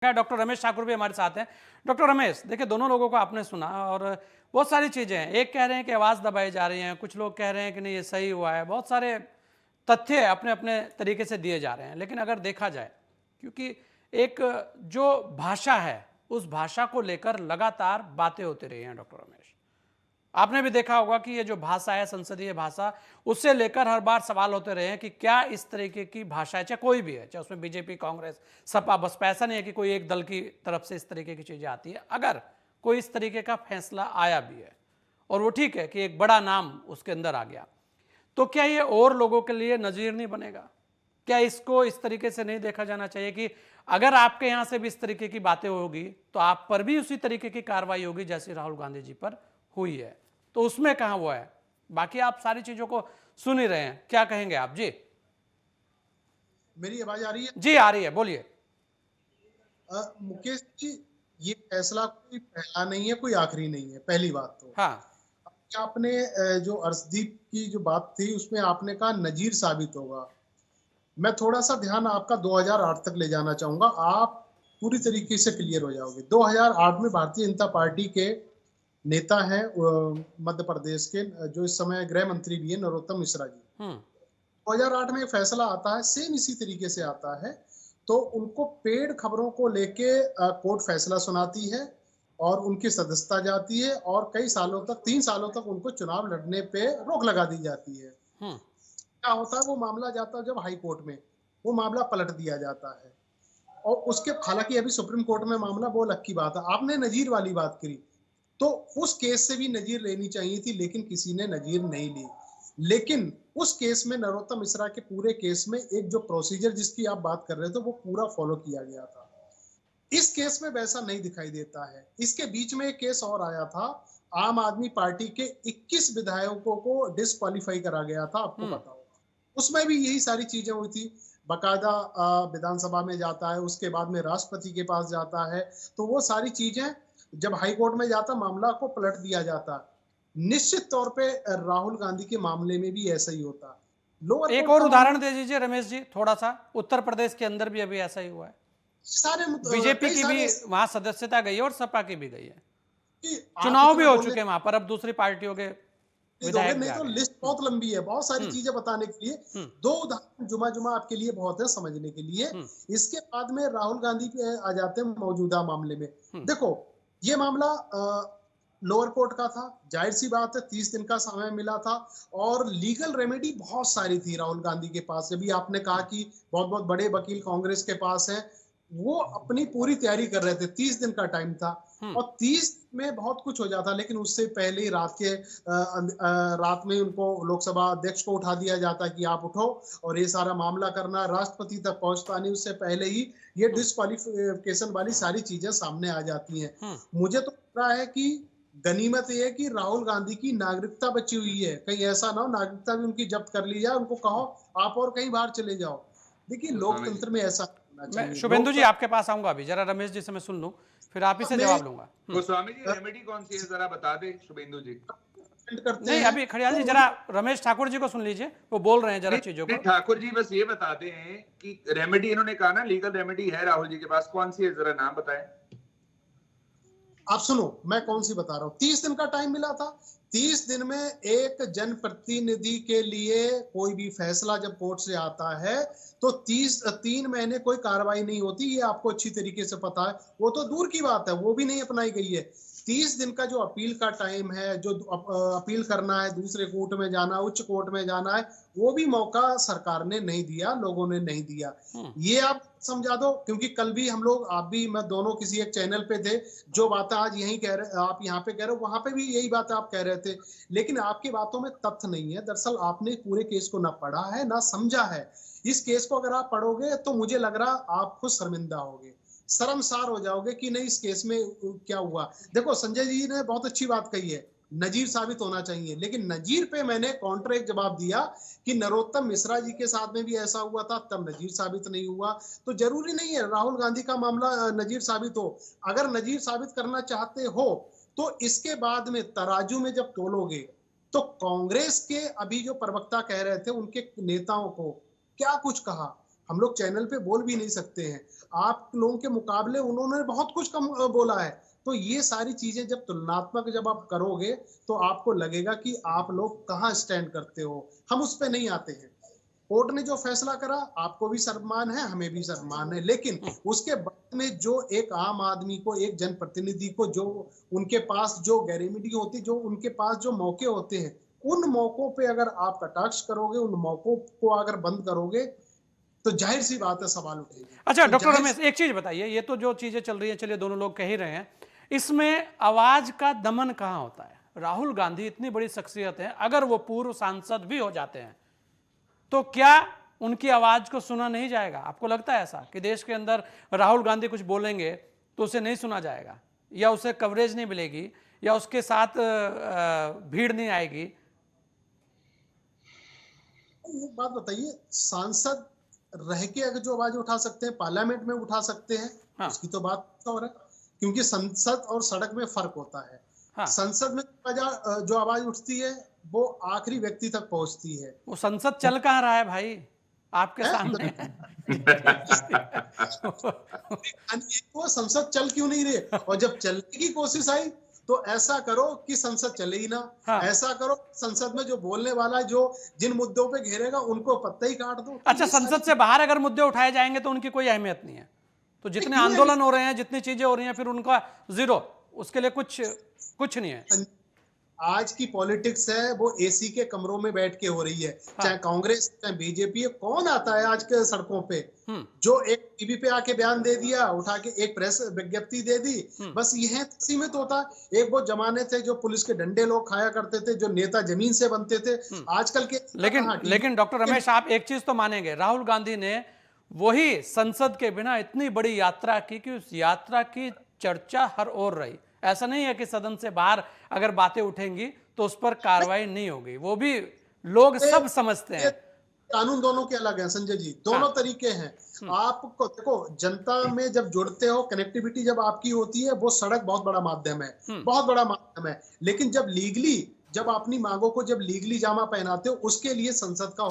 Doctor Ramesh Thakur भी हमारे साथ हैं। डॉक्टर रमेश, देखिए दोनों लोगों को आपने सुना और बहुत सारी चीज़ें हैं। एक कह रहे हैं कि आवाज़ दबाई जा रही हैं, कुछ लोग कह रहे हैं कि नहीं ये सही हुआ है। बहुत सारे तथ्य अपने अपने तरीके से दिए जा रहे हैं। लेकिन अगर देखा जाए, क्योंकि एक जो भाषा है, उस भाषा को लेकर लगातार बातें होती रही हैं डॉक्टर रमेश। आपने भी देखा होगा कि ये जो भाषा है, संसदीय भाषा, उससे लेकर हर बार सवाल होते रहे हैं कि क्या इस तरीके की भाषा है, चाहे कोई भी है, चाहे उसमें बीजेपी, कांग्रेस, सपा, बसपा, ऐसा नहीं है कि कोई एक दल की तरफ से इस तरीके की चीजें आती है। अगर कोई इस तरीके का फैसला आया भी है और वो ठीक है कि एक बड़ा नाम उसके अंदर आ गया, तो क्या ये और लोगों के लिए नजीर नहीं बनेगा? क्या इसको इस तरीके से नहीं देखा जाना चाहिए कि अगर आपके यहां से भी इस तरीके की बातें होगी तो आप पर भी उसी तरीके की कार्रवाई होगी जैसे राहुल गांधी जी पर हुई है? तो उसमें कहां वो है? बाकी आप सारी चीजों को सुन ही रहे हैं, क्या कहेंगे आप? जी, मेरी आवाज आ रही है? जी आ रही है, बोलिए। मुकेश जी, ये फैसला कोई पहला नहीं है, कोई आखिरी नहीं है। पहली बात तो हाँ। आपने जो अर्शदीप की जो बात थी उसमें आपने कहा नजीर साबित होगा। मैं थोड़ा सा ध्यान आपका 2008 तक ले जाना चाहूंगा, आप पूरी तरीके से क्लियर हो जाओगे। 2008 में भारतीय जनता पार्टी के नेता हैं मध्य प्रदेश के, जो इस समय गृह मंत्री भी है, नरोत्तम मिश्रा जी। 2008 में फैसला आता है, सेम इसी तरीके से आता है। तो उनको पेड खबरों को लेके कोर्ट फैसला सुनाती है और उनकी सदस्यता जाती है और कई सालों तक, 3 सालों तक उनको चुनाव लड़ने पे रोक लगा दी जाती है। क्या होता है, वो मामला जाता है जब हाई कोर्ट में, वो मामला पलट दिया जाता है और उसके, हालांकि अभी सुप्रीम कोर्ट में मामला, वो अलग की बात है। आपने नजीर वाली बात करी, तो उस केस से भी नजीर लेनी चाहिए थी, लेकिन किसी ने नजीर नहीं ली। लेकिन उस केस में, नरोत्तम मिश्रा के पूरे केस में, एक जो प्रोसीजर जिसकी आप बात कर रहे थे वो पूरा फॉलो किया गया था। इस केस में वैसा नहीं दिखाई देता है। इसके बीच में एक केस और आया था, आम आदमी पार्टी के 21 विधायकों को डिस्क्वालीफाई करा गया था, आपको पता होगा। उसमें भी यही सारी चीजें हुई थी। बाकायदा विधानसभा में जाता है, उसके बाद में राष्ट्रपति के पास जाता है, तो वो सारी चीजें जब हाई कोर्ट में जाता, मामला को पलट दिया जाता। निश्चित तौर पे राहुल गांधी के मामले में भी ऐसा ही होता। लोअर एक कोर्ट और का उदाहरण मामला, दे दीजिए रमेश जी, थोड़ा सा। उत्तर प्रदेश के अंदर भी अभी ऐसा ही हुआ है। सारे बीजेपी कई की भी सारे वहां सदस्यता गई है और सपा की भी गई है। कि आप चुनाव भी इतना हो बोलने चुके हैं वहां पर, अब दूसरी पार्टियों के दोगे, विधायक भी नहीं आ तो गए लिस्ट हैं। बहुत लंबी है, बहुत सारी हम्म। चीजें बताने के लिए। हम्म। दो उदाहरण जुमा जुमा आपके लिए बहुत है समझने के लिए। हम्म। इसके बाद में राहुल गांधी पे आ जाते हैं मौजूदा मामले में। हम्म। देखो, ये मामला लोअर कोर्ट का था, जाहिर सी बात है 30 दिन का समय मिला था और लीगल रेमेडी बहुत सारी थी राहुल गांधी के पास। जब भी आपने कहा कि बहुत बहुत बड़े वकील कांग्रेस के पास हैं, वो अपनी पूरी तैयारी कर रहे थे, 30 दिन का टाइम था और 30 में बहुत कुछ हो जाता। लेकिन उससे पहले ही रात में उनको लोकसभा अध्यक्ष को उठा दिया जाता कि आप उठो और ये सारा मामला करना, राष्ट्रपति तक पहुंचता नहीं उससे पहले ही ये डिस्क्वालिफिकेशन वाली सारी चीजें सामने आ जाती हैं। मुझे तो लग रहा है कि गनीमत ये है कि राहुल गांधी की नागरिकता बची हुई है, कहीं ऐसा ना हो नागरिकता भी उनकी जब्त कर ली जाए, उनको कहो आप और कहीं बाहर चले जाओ। देखिए, लोकतंत्र में ऐसा होना मैं चाहिए। शुभेंदु जी आपके पास आऊंगा अभी, जरा रमेश जी से मैं सुन लूं, फिर आप ही से जवाब लूंगा। गोस्वामी जी, रेमेडी कौन सी है जरा बता दे शुभेंदु जी। करते नहीं, हैं अभी खड़ियाल जी तो जरा रमेश ठाकुर जी को सुन लीजिए, वो बोल रहे हैं जरा चीजों को। ठाकुर जी बस ये बताते हैं कि रेमेडी, इन्होंने कहा ना लीगल रेमेडी है राहुल जी के पास, कौन सी है जरा नाम बताएं। आप सुनो, मैं कौन सी बता रहा हूं। 30 दिन का टाइम मिला था। 30 दिन में एक जनप्रतिनिधि के लिए कोई भी फैसला जब कोर्ट से आता है तो 3 महीने कोई कार्रवाई नहीं होती, ये आपको अच्छी तरीके से पता है। वो तो दूर की बात है, वो भी नहीं अपनाई गई है। 30 दिन का जो अपील का टाइम है, जो अपील करना है, दूसरे कोर्ट में जाना, उच्च कोर्ट में जाना है, वो भी मौका सरकार ने नहीं दिया, लोगों ने नहीं दिया। ये आप समझा दो, क्योंकि कल भी हम लोग, आप भी, मैं, दोनों किसी एक चैनल पे थे, जो बातें आज यही कह रहे, आप यहाँ पे कह रहे हो, वहां पे भी यही बात आप कह रहे थे। लेकिन आपकी बातों में तथ्य नहीं है। दरअसल आपने पूरे केस को ना पढ़ा है ना समझा है। इस केस को अगर आप पढ़ोगे तो मुझे लग रहा आप खुद शर्मिंदा होगे, शर्मसार हो जाओगे कि नहीं इस केस में क्या हुआ। देखो, संजय जी ने बहुत अच्छी बात कही है, नजीर साबित होना चाहिए, लेकिन नजीर पे मैंने काउंटर एक जवाब दिया कि नरोत्तम मिश्रा जी के साथ में भी ऐसा हुआ था, तब नजीर साबित नहीं हुआ। तो जरूरी नहीं है राहुल गांधी का मामला नजीर साबित हो। अगर नजीर साबित करना चाहते हो तो इसके बाद में तराजू में जब तोलोगे तो कांग्रेस के अभी जो प्रवक्ता कह रहे थे, उनके नेताओं को क्या कुछ कहा। हम लोग चैनल पे बोल भी नहीं सकते हैं। आप लोगों के मुकाबले उन्होंने बहुत कुछ कम बोला है। तो ये सारी चीजें जब तुलनात्मक जब आप करोगे तो आपको लगेगा कि आप लोग कहाँ स्टैंड करते हो। हम उस पे नहीं आते हैं। कोर्ट ने जो फैसला करा, आपको भी सम्मान है, हमें भी सम्मान है, लेकिन उसके बाद में जो एक आम आदमी को, एक जनप्रतिनिधि को, जो उनके पास जो गैरेमिटी होती, जो उनके पास जो मौके होते हैं, उन मौकों पे अगर आप कटाक्ष करोगे, उन मौकों को अगर बंद करोगे, तो जाहिर सी बात है सवाल उठेगी। अच्छा तो डॉक्टर रमेश, एक चीज बताइए, ये तो जो चीजें चल रही हैं, चलिए दोनों लोग कह ही रहे हैं, इसमें आवाज का दमन कहाँ होता है? राहुल गांधी इतनी बड़ी शख्सियत है, अगर वो पूर्व सांसद भी हो जाते हैं तो क्या उनकी आवाज को सुना नहीं जाएगा? आपको लगता है ऐसा कि देश के अंदर राहुल गांधी कुछ बोलेंगे तो उसे नहीं सुना जाएगा, या उसे कवरेज नहीं मिलेगी, या उसके साथ भीड़ नहीं आएगी? एक बात बताइए, सांसद रह के अगर जो आवाज उठा सकते हैं, पार्लियामेंट में उठा सकते हैं, हाँ। उसकी तो बात और है, क्योंकि संसद और सड़क में फर्क होता है। हाँ। संसद में जो आवाज उठती है वो आखिरी व्यक्ति तक पहुंचती है। वो संसद चल कहाँ रहा है भाई आपके सामने? वो संसद चल क्यों नहीं रही? और जब चलने की कोशिश आई तो ऐसा करो कि संसद चले ही ना। हाँ। ऐसा करो संसद में जो बोलने वाला, जो जिन मुद्दों पे घेरेगा, उनको पत्ता ही काट दो। अच्छा, संसद से बाहर अगर मुद्दे उठाए जाएंगे तो उनकी कोई अहमियत नहीं है, तो जितने क्यों आंदोलन हो रहे हैं, जितनी चीजें हो रही हैं, फिर उनका जीरो, उसके लिए कुछ नहीं है। आज की पॉलिटिक्स है वो एसी के कमरों में बैठ के हो रही है। चाहे कांग्रेस, चाहे बीजेपी, कौन आता है आज के सड़कों पे? जो एक टीवी पे आके बयान दे दिया, उठा के एक प्रेस विज्ञप्ति दे दी, बस यह सीमित होता। एक वो जमाने थे जो पुलिस के डंडे लोग खाया करते थे, जो नेता जमीन से बनते थे। आजकल के लेकिन डॉक्टर रमेश, आप एक चीज तो मानेंगे, राहुल गांधी ने वही संसद के बिना इतनी बड़ी यात्रा की कि उस यात्रा की चर्चा हर ओर रही। ऐसा नहीं है कि सदन से बाहर अगर बातें उठेंगी तो उस पर कार्रवाई नहीं होगी, वो भी लोग सब समझते हैं। कानून दोनों के अलग हैं संजय जी, दोनों तरीके हैं। आपको देखो, जनता में जब जुड़ते हो, कनेक्टिविटी जब आपकी होती है, वो सड़क बहुत बड़ा माध्यम है, बहुत बड़ा माध्यम है। लेकिन जब लीगली, जब अपनी मांगों को जब लीगली जामा पहनाते हो, उसके लिए संसद का